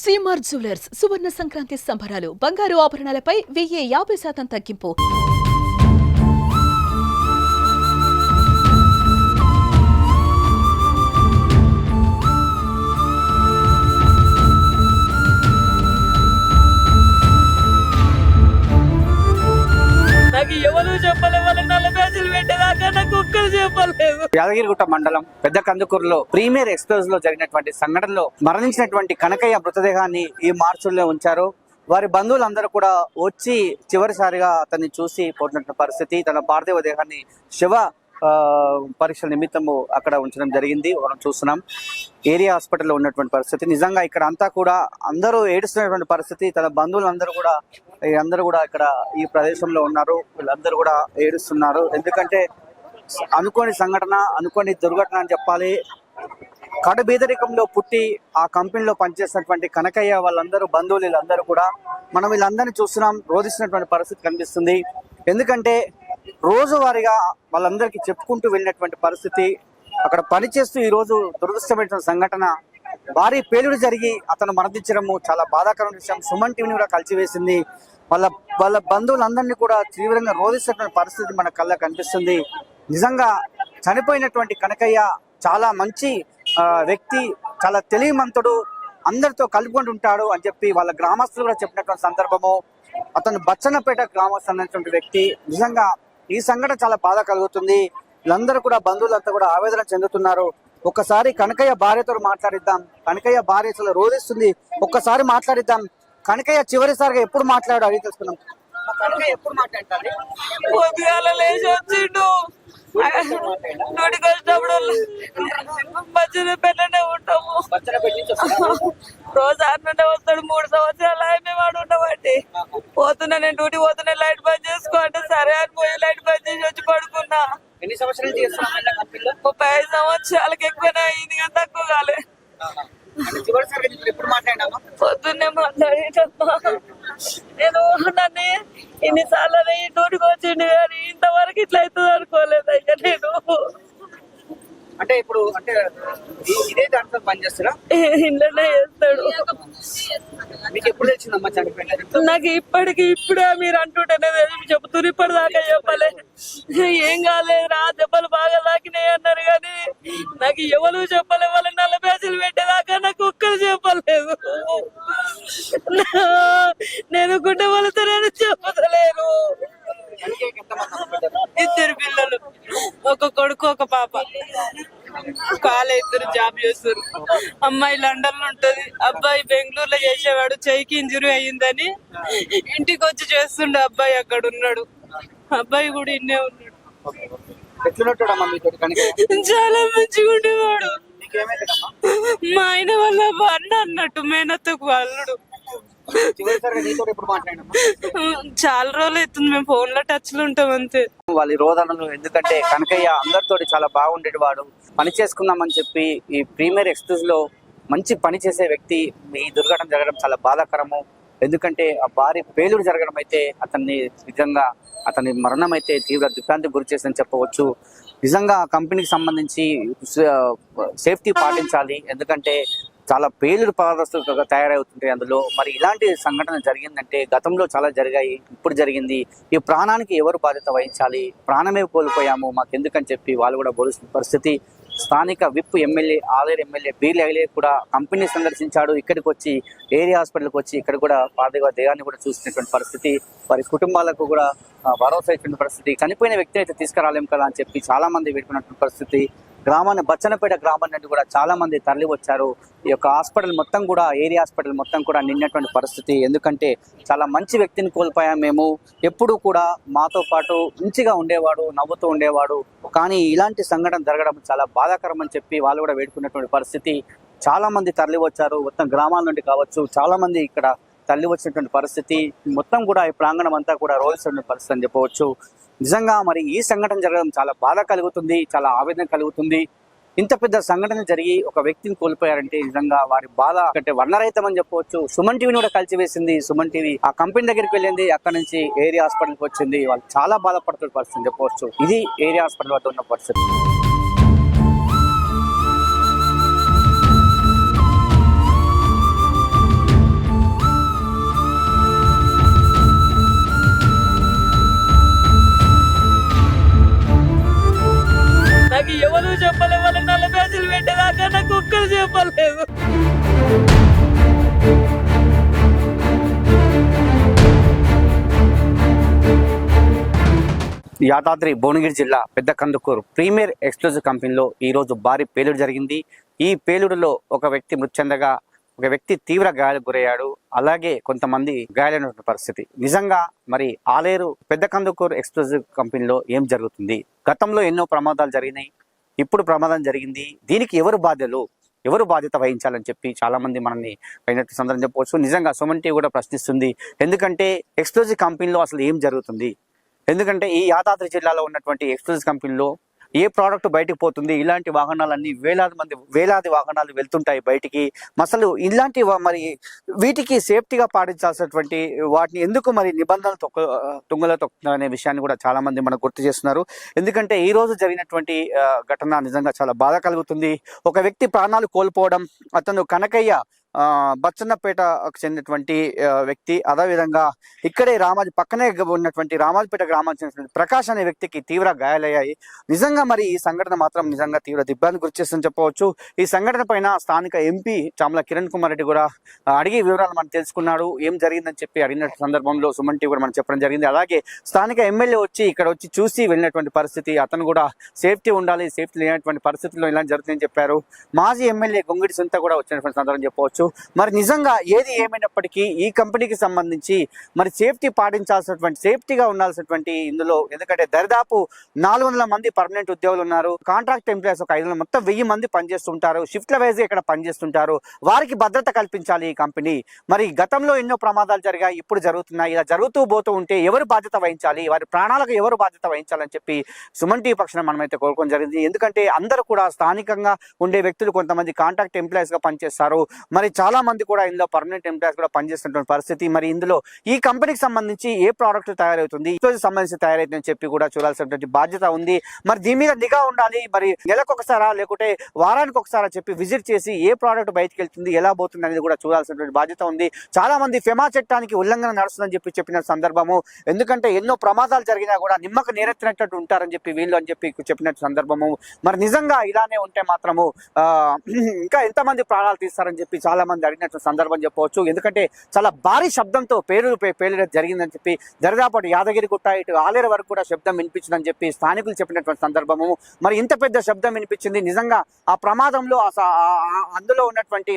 CMR jewellers సువర్ణ సంక్రాంతి సంబరాలు బంగారు ఆభరణాలపై 50% తగ్గింపు. యాదగిరిగుట్ట మండలం పెద్ద కందుకూరులో ప్రీమియర్ ఎక్స్ప్రెస్ లో జరిగినటువంటి సంఘటనలో మరణించినటువంటి కనకయ్య మృతదేహాన్ని ఈ మార్చుల్లో ఉంచారు. వారి బంధువులందరూ కూడా వచ్చి చివరిసారిగా అతన్ని చూసి పోతున్న పరిస్థితి. తన పార్థివ దేహాన్ని శివ పరీక్షల నిమిత్తము అక్కడ ఉంచడం జరిగింది. మనం చూస్తున్నాం ఏరియా హాస్పిటల్లో ఉన్నటువంటి పరిస్థితి. నిజంగా ఇక్కడ అంతా కూడా అందరూ ఏడుస్తున్నటువంటి పరిస్థితి. తన బంధువులందరూ కూడా ఇక్కడ ఈ ప్రదేశంలో ఉన్నారు. వీళ్ళందరూ కూడా ఏడుస్తున్నారు. ఎందుకంటే అనుకోని సంఘటన, అనుకోని దుర్ఘటన అని చెప్పాలి. కడుబీదరికంలో పుట్టి ఆ కంపెనీలో పనిచేసినటువంటి కనకయ్య వాళ్ళందరూ బంధువులు వీళ్ళందరూ కూడా మనం వీళ్ళందరినీ చూస్తున్నాం. రోధిస్తున్నటువంటి పరిస్థితి కనిపిస్తుంది. ఎందుకంటే రోజువారీగా వాళ్ళందరికీ చెప్పుకుంటూ వెళ్ళినటువంటి పరిస్థితి. అక్కడ పనిచేస్తూ ఈరోజు దురదృష్టమైన సంఘటన, భారీ పేలుడు జరిగి అతను మరణించడము చాలా బాధాకరమైన విషయం. సుమన్ టీవీని కూడా కలిసివేసింది. వాళ్ళ బంధువులందరినీ కూడా తీవ్రంగా రోధిస్తున్నటువంటి పరిస్థితి మన కళ్ళ కనిపిస్తుంది. నిజంగా చనిపోయినటువంటి కనకయ్య చాలా మంచి వ్యక్తి, చాలా తెలివిమంతుడు, అందరితో కలుపుకొని ఉంటాడు అని చెప్పి వాళ్ళ గ్రామస్తులు కూడా చెప్పినటువంటి సందర్భము. అతను బచ్చన్నపేట గ్రామస్తు అన్నటువంటి వ్యక్తి. నిజంగా ఈ సంఘటన చాలా బాధ కలుగుతుంది. వీళ్ళందరూ కూడా బంధువులంతా కూడా ఆవేదన చెందుతున్నారు. ఒక్కసారి కనకయ్య భార్యతో మాట్లాడిద్దాం. కనకయ్య భార్య అసలు రోధిస్తుంది. ఒక్కసారి మాట్లాడిద్దాం. కనకయ్య చివరిసారిగా ఎప్పుడు మాట్లాడు అడిగి తెలుసుకున్నాం. కనకయ్య ఎప్పుడు మాట్లాడతాడు? పొద్దుగాల లేచి వచ్చిండు. నోటికి వచ్చినప్పుడు మధ్యలో పెట్టనే ఉంటాము. రోజు 6 నుండి వస్తాడు. 3 సంవత్సరాలు మేము వాడు ఉండబట్టి పోతున్నా. నేను డ్యూటీ పోతున్నా, లైట్ బంద్ చేసుకో అంటే సరే అని పోయి లైట్ బంద్ చేసి వచ్చి పడుకున్నా. ఎన్ని సంవత్సరాలు చేస్తున్నాం? 35 సంవత్సరాలకి ఎక్కువనే అయింది కానీ తక్కువ కాలే. పొద్దున్నే మాట్లాడేటమ్మా. నేను నన్ను ఇన్నిసార్లు నోటికి వచ్చిండు కానీ ఇంతవరకు ఇట్లా అవుతుంది అనుకోలేదు. అయ్యా నేను అంటే ఇప్పుడు అంటే ఇదే దాంట్లో పని చేస్తారా? ఇంట్లోనే చేస్తాడు. మీకు ఎప్పుడు వచ్చిందమ్మా చనిపోయిన? నాకు ఇప్పుడే మీరు అంటుంటేనే చెబుతున్నారు. ఇప్పటిదాకా చెప్పలే. ఏం కాలేదు రా, దెబ్బలు బాగా తాకినాయి అన్నారు కానీ నాకు ఎవరు చెప్పలే. వాళ్ళు 40 పేజీలు పెట్టేదాకా నాకు ఒక్కరు చెప్పలేదు. నేను గుడ్డ వాళ్ళతో నేను చెప్పలేను. 2 పిల్లలు, ఒక కొడుకు ఒక పాప. ఇద్దరు జాబ్ చేస్తారు. అమ్మాయి లండన్ లో ఉంటది, అబ్బాయి బెంగళూరులో చేసేవాడు. చెయ్యికి ఇంజరీ అయ్యిందని ఇంటికి వచ్చి చేస్తుండే. అబ్బాయి అక్కడ ఉన్నాడు. అబ్బాయి కూడా ఇన్నే ఉన్నాడు. చాలా మంచిగా ఉండేవాడు. మా ఆయన వాళ్ళ అన్న అన్నట్టు మేనత్తకు అల్లుడు. చాలా రోజులు అవుతుంది. మేము ఫోన్ లో టచ్ లో ఉంటాం అంతే. వాళ్ళ రోదనలు ఎందుకంటే కనకయ్య అందరితో చాలా బాగుండేది. వాడు పని చేసుకుందామని చెప్పి ఈ ప్రీమియర్ ఎక్స్ప్రెస్ లో మంచి పని చేసే వ్యక్తి. ఈ దుర్ఘటన జరగడం చాలా బాధాకరము. ఎందుకంటే ఆ భారీ పేలుడు జరగడం అయితే అతని మరణం అయితే తీవ్ర దిగ్భ్రాంతికి గురి చేసిందని చెప్పవచ్చు. నిజంగా కంపెనీకి సంబంధించి సేఫ్టీ పాటించాలి. ఎందుకంటే చాలా పేలుడు పదార్థాలు తయారవుతుంటాయి అందులో. మరి ఇలాంటి సంఘటన జరిగిందంటే గతంలో చాలా జరిగాయి, ఇప్పుడు జరిగింది. ఈ ప్రాణానికి ఎవరు బాధ్యత వహించాలి? ప్రాణమే కోల్పోయాము, మాకెందుకని చెప్పి వాళ్ళు కూడా బోధిస్తున్న పరిస్థితి. స్థానిక whip MLA Aleru MLA Beerla ఐలే కూడా కంపెనీ సందర్శించాడు. ఇక్కడికి వచ్చి ఏరియా హాస్పిటల్కి వచ్చి ఇక్కడ కూడా పార్థివ దేహాన్ని కూడా చూసినటువంటి పరిస్థితి. వారి కుటుంబాలకు కూడా భరోసా ఇచ్చిన పరిస్థితి. చనిపోయిన వ్యక్తిని అయితే తీసుకురాలేం కదా అని చెప్పి చాలా మంది పెట్టుకున్నటువంటి పరిస్థితి. బచ్చన్నపేట గ్రామం నుండి కూడా చాలా మంది తరలి వచ్చారు. ఈ యొక్క హాస్పిటల్ మొత్తం కూడా, ఏరియా హాస్పిటల్ మొత్తం కూడా నిన్నటువంటి పరిస్థితి. ఎందుకంటే చాలా మంచి వ్యక్తిని కోల్పోయాం మేము. ఎప్పుడు కూడా మాతో పాటు మంచిగా ఉండేవాడు, నవ్వుతూ ఉండేవాడు. కానీ ఇలాంటి సంఘటన జరగడం చాలా బాధాకరం అని చెప్పి వాళ్ళు కూడా వేడుకున్నటువంటి పరిస్థితి. చాలా మంది తరలి వచ్చారు. మొత్తం గ్రామాల నుండి కావచ్చు, చాలా మంది ఇక్కడ తరలి వచ్చినటువంటి పరిస్థితి. మొత్తం కూడా ఈ ప్రాంగణం అంతా కూడా రోధిస్తున్న పరిస్థితి అని చెప్పవచ్చు. నిజంగా మరి ఈ సంఘటన జరగడం చాలా బాధ కలుగుతుంది, చాలా ఆవేదన కలుగుతుంది. ఇంత పెద్ద సంఘటన జరిగి ఒక వ్యక్తిని కోల్పోయారంటే నిజంగా వారి బాధ అంటే వర్ణరహితం అని చెప్పవచ్చు. సుమన్ టీవీని కూడా కలిసివేసింది. సుమన్ టీవీ ఆ కంపెనీ దగ్గరికి వెళ్ళింది, అక్కడ నుంచి ఏరియా హాస్పిటల్కి వచ్చింది. వాళ్ళు చాలా బాధపడుతున్న పరిస్థితి చెప్పవచ్చు. ఇది ఏరియా హాస్పిటల్ వద్ద ఉన్న పరిస్థితి. చెప్పలేదు. యాదాద్రి భువనగిరి జిల్లా పెద్ద కందుకూరు ప్రీమియర్ ఎక్స్క్లూజివ్ కంపెనీలో ఈ రోజు భారీ పేలుడు జరిగింది. ఈ పేలుడులో ఒక వ్యక్తి మృతి చెందగా ఒక వ్యక్తి తీవ్ర గాయాలకు గురయ్యాడు. అలాగే కొంతమంది గాయాలైన పరిస్థితి. నిజంగా మరి ఆలేరు పెద్ద కందుకూరు ఎక్స్క్లూజివ్ కంపెనీలో ఏం జరుగుతుంది? గతంలో ఎన్నో ప్రమాదాలు జరిగినాయి, ఇప్పుడు ప్రమాదం జరిగింది. దీనికి ఎవరు బాధ్యత వహించాలని చెప్పి చాలా మంది మనల్ని అయినట్టు సందర్భం చెప్పవచ్చు. నిజంగా సుమన్ టీవీ కూడా ప్రశ్నిస్తుంది. ఎందుకంటే ఎక్స్క్లూజివ్ కంపెనీలో అసలు ఏం జరుగుతుంది? ఎందుకంటే ఈ యాదాద్రి జిల్లాలో ఉన్నటువంటి ఎక్స్క్లూజివ్ కంపెనీలో ఏ ప్రోడక్ట్ బయటకు పోతుంది? ఇలాంటి వాహనాలన్నీ వేలాది వాహనాలు వెళ్తుంటాయి బయటికి. అసలు ఇలాంటి మరి వీటికి సేఫ్టీగా పాటించాల్సినటువంటి వాటిని ఎందుకు మరి నిబంధనలు తుంగలో తొక్కుతున్నారనే విషయాన్ని కూడా చాలా మంది మనకు గుర్తు చేస్తున్నారు. ఎందుకంటే ఈ రోజు జరిగినటువంటి ఘటన నిజంగా చాలా బాధ కలుగుతుంది. ఒక వ్యక్తి ప్రాణాలు కోల్పోవడం, అతను కనకయ్య బచ్చన్నపేటకు చెందినటువంటి వ్యక్తి. అదేవిధంగా ఇక్కడే పక్కనే ఉన్నటువంటి రామాజపేట గ్రామానికి చెందినటువంటి ప్రకాష్ అనే వ్యక్తికి తీవ్ర గాయాలయ్యాయి. నిజంగా మరి ఈ సంఘటన మాత్రం నిజంగా తీవ్ర దిగ్భ్రాంతికి గురిచేస్తుందని చెప్పవచ్చు. ఈ సంఘటన పైన స్థానిక ఎంపీ చామల కిరణ్ కుమార్ రెడ్డి కూడా అడిగి వివరాలు మనం తెలుసుకున్నాడు. ఏం జరిగిందని చెప్పి అడిగిన సందర్భంలో సుమన్ టీవీ కూడా మనం చెప్పడం జరిగింది. అలాగే స్థానిక ఎమ్మెల్యే ఇక్కడ వచ్చి చూసి వెళ్ళినటువంటి పరిస్థితి. అతను కూడా సేఫ్టీ ఉండాలి, సేఫ్టీ లేనటువంటి పరిస్థితుల్లో ఇలా జరుగుతుందని చెప్పారు. మాజీ ఎమ్మెల్యే గొంగిడి సుంత కూడా వచ్చినటువంటి సందర్భం చెప్పవచ్చు. మరి నిజంగా ఏది ఏమైనప్పటికీ ఈ కంపెనీకి సంబంధించి మరి సేఫ్టీగా ఉండాల్సినటువంటి ఇందులో, ఎందుకంటే దరిదాపు 400 మంది పర్మనెంట్ ఉద్యోగులు ఉన్నారు. కాంట్రాక్ట్ ఎంప్లాయీస్ ఒక 500, మొత్తం 1000 మంది పనిచేస్తుంటారు. షిఫ్ట్ల వైజ్ ఇక్కడ పనిచేస్తుంటారు. వారికి భద్రత కల్పించాలి ఈ కంపెనీ. మరి గతంలో ఎన్నో ప్రమాదాలు జరిగాయి, ఇప్పుడు జరుగుతున్నాయి. ఇలా జరుగుతూ పోతూ ఉంటే ఎవరు బాధ్యత వహించాలి? వారి ప్రాణాలకు ఎవరు బాధ్యత వహించాలని చెప్పి సుమన్ టీవీ పక్షాన మనమైతే కోరుకోవడం జరిగింది. ఎందుకంటే అందరూ కూడా స్థానికంగా ఉండే వ్యక్తులు కొంతమంది కాంట్రాక్ట్ ఎంప్లాయీస్ గా పనిచేస్తారు. మరి చాలా మంది కూడా ఇందులో పర్మనెంట్ ఎంప్లాయీస్ కూడా పనిచేస్తున్నటువంటి పరిస్థితి. మరి ఇందులో ఈ కంపెనీకి సంబంధించి ఏ ప్రోడక్ట్ తయారవుతుంది, సంబంధించి తయారైతుందని చెప్పి కూడా చూడాల్సినటువంటి బాధ్యత ఉంది. మరి దీని మీద నిఘా ఉండాలి. మరి నెలకు ఒకసారా లేకుంటే వారానికి ఒకసారా చెప్పి విజిట్ చేసి ఏ ప్రోడక్ట్ బయటకు వెళ్తుంది, ఎలా పోతుంది అనేది కూడా చూడాల్సినటువంటి బాధ్యత ఉంది. చాలా మంది ఫెమా చట్టానికి ఉల్లంఘన నడుస్తుందని చెప్పిన సందర్భము. ఎందుకంటే ఎన్నో ప్రమాదాలు జరిగినా కూడా నిమ్మకు నీరెత్తినట్టు ఉంటారని చెప్పి వీళ్ళు అని చెప్పిన సందర్భము. మరి నిజంగా ఇలానే ఉంటే మాత్రము ఇంకా ఎంతమంది ప్రాణాలు తీస్తారని చెప్పి చాలా మంది అడిగినట్టు సందర్భం చెప్పవచ్చు. ఎందుకంటే చాలా భారీ శబ్దంతో పేలుడు జరిగిందని చెప్పి దరిదాపు యాదగిరిగుట్ట ఇటు ఆలేరు వరకు కూడా శబ్దం వినిపించిందని చెప్పి స్థానికులు చెప్పినటువంటి సందర్భము. మరి ఇంత పెద్ద శబ్దం వినిపించింది. నిజంగా ఆ ప్రమాదంలో అందులో ఉన్నటువంటి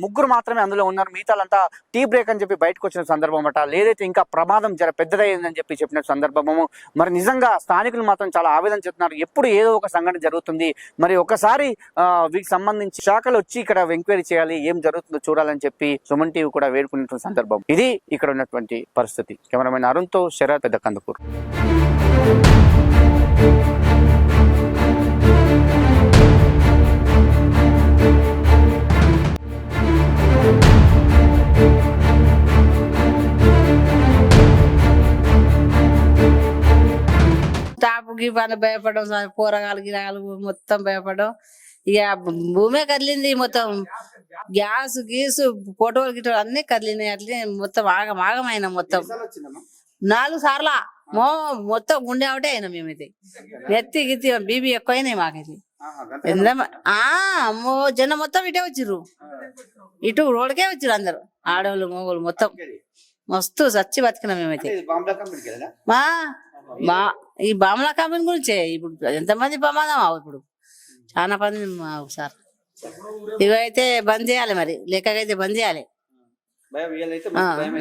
ముగ్గురు మాత్రమే అందులో ఉన్నారు. మిగతాలంతా టీ బ్రేక్ అని చెప్పి బయటకు వచ్చిన సందర్భం అట. లేదైతే ఇంకా ప్రమాదం పెద్దదైందని చెప్పి చెప్పిన సందర్భము. మరి నిజంగా స్థానికులు మాత్రం చాలా ఆవేదన చెప్తున్నారు. ఎప్పుడు ఏదో ఒక సంఘటన జరుగుతుంది. మరి ఒకసారి వీటికి సంబంధించి శాఖలు వచ్చి ఇక్కడ ఎంక్వైరీ చేయాలి, ఏం జరుగుతుందో చూడాలని చెప్పి సుమన్ టీవీ కూడా వేడుకున్నటువంటి సందర్భం. ఇది ఇక్కడ ఉన్నటువంటి పరిస్థితి. కెమెరామెన్ అరుణ్తో శరత్, పెద్ద కందుకూరు. తాపుకి పని భయపడడం, కూరగాయలు గిరగాయలు మొత్తం భయపడడం. ఇక భూమే కదిలింది మొత్తం. గ్యాస్ గీసు ఫోటోలు గిటోలు అన్ని కదిలినాయి. అట్లే మొత్తం ఆగమైన మొత్తం 4 సార్లా మొత్తం గుండె ఒకటే అయినా. మేమైతే నెత్తి గిత్తి బీబీ ఎక్కువైనాయి మాకైతే. అమ్మో జనం మొత్తం ఇటే వచ్చిర్రు, ఇటు రోడ్కే వచ్చిర్రు అందరు, ఆడవాళ్ళు మగవాళ్ళు మొత్తం. మస్తు చచ్చి బతికినా మేమైతే. ఈ బామ్లా కంపెనీ గురించే ఇప్పుడు ఎంతమంది ప్రమాదం ఇప్పుడు చాలా మంది సార్. ఇవైతే బంద్ చేయాలి, మరి లెక్కకైతే బంద్ చేయాలి.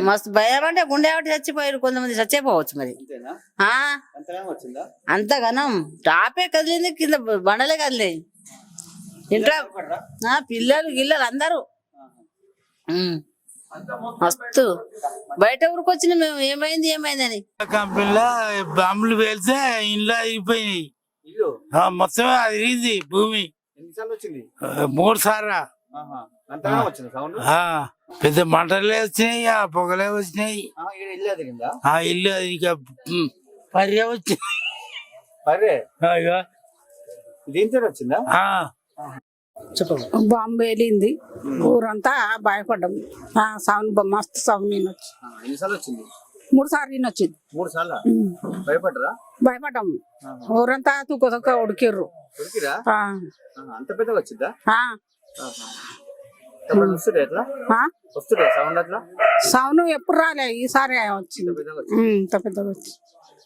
మస్తు భయం అంటే గుండె ఒకటి చచ్చిపోయారు, కొంతమంది చచ్చిపోవచ్చు. మరి అంతగానం టాపే కదిలింది, కింద బండలే కదిలేయి. ఇంట్లో పిల్లలు గిల్లలు అందరూ మస్తు బయట ఊరికి వచ్చిన మేము ఏమైందని. కంపెనీలో బాంబులు పేలితే ఇంట్లో అయిపోయినాయి. మొత్తమే అదిరింది భూమి. 3 సార్లు పెద్ద మంటలే వచ్చినాయి, ఆ పొగలే వచ్చినాయి. ఇల్లు ఇక పర్య వచ్చింది. బాంబు వెళ్ళింది, ఊరంతా భయపడ్డాం. సౌండ్ మస్తు సౌండ్ వచ్చింది. 3 సార్లు వచ్చింది. 3 సార్లు భయపడ్డాం. ఊరంతా తుక్క ఉడికిర్రు. అంత పెద్దగా వచ్చిందా? వస్తుండే ఎట్లా ఆ? వస్తుండే సౌండ్ అట్లా సౌండ్ ఎప్పుడు రాలే, ఈసారి వచ్చింది. ఇంత పెద్దగా వచ్చింది.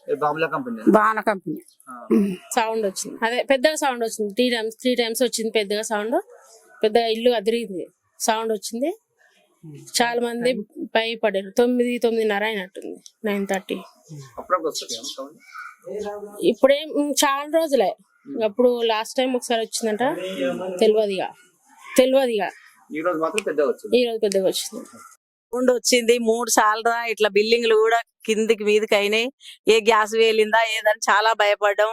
బాంబుల కంపెనీ బాణ కంపెనీ. సౌండ్ వచ్చింది, అదే పెద్దగా సౌండ్ వచ్చింది. త్రీ టైమ్స్ వచ్చింది పెద్దగా సౌండ్. పెద్దగా ఇల్లు అదిరింది, సౌండ్ వచ్చింది. చాలా మంది భయపడారు. 9:30 అయినట్టుంది, 9:30. అప్పుడప్పుడు వస్తుంది సౌండ్. ఇప్పుడేం చాలా రోజులే. అప్పుడు లాస్ట్ టైం ఒకసారి వచ్చిందంట, తెలియదుగా. ఈ రోజు మాత్రం పెద్దగా వచ్చింది. ఈ రోజు పెద్దగా వచ్చింది. సౌండ్ వచ్చింది 3 సార్లు. ఇట్లా బిల్డింగ్లు కూడా కిందికి మీదకి అయినాయి. ఏ గ్యాస్ వేలిందా ఏదని చాలా భయపడ్డాం.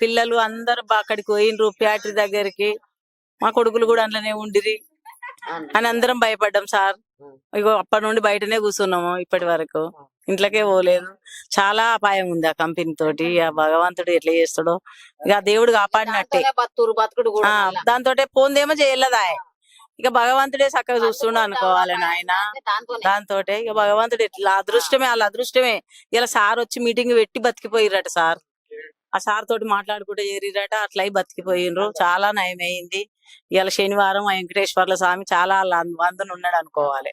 పిల్లలు అందరు అక్కడికి పోయినరు ఫ్యాక్టరీ దగ్గరికి. మా కొడుకులు కూడా అందులోనే ఉండిరి అని అందరం భయపడ్డాం సార్. ఇగో అప్పటి నుండి బయటనే కూర్చున్నాము ఇప్పటి వరకు, ఇంట్లోకే పోలేదు. చాలా అపాయం ఉంది ఆ కంపెనీ తోటి. ఆ భగవంతుడు ఎట్లా చేస్తాడో, ఇక ఆ దేవుడు కాపాడినట్టే. దాంతో పోందేమో చేయలేదా, ఇక భగవంతుడే చక్కగా చూస్తుండ అనుకోవాలి నాయన. దాంతో ఇక భగవంతుడు ఎట్లా అదృష్టమే, వాళ్ళ అదృష్టమే. ఇలా సార్ వచ్చి మీటింగ్ పెట్టి బతికిపోయిరట సార్. ఆ సార్ తోటి మాట్లాడుకుంటే చేరిరట, అట్లా బతికిపోయినరు. చాలా నయం అయింది. ఇలా శనివారం వెంకటేశ్వర్ల స్వామి చాలా అందులో ఉన్నాడు అనుకోవాలి.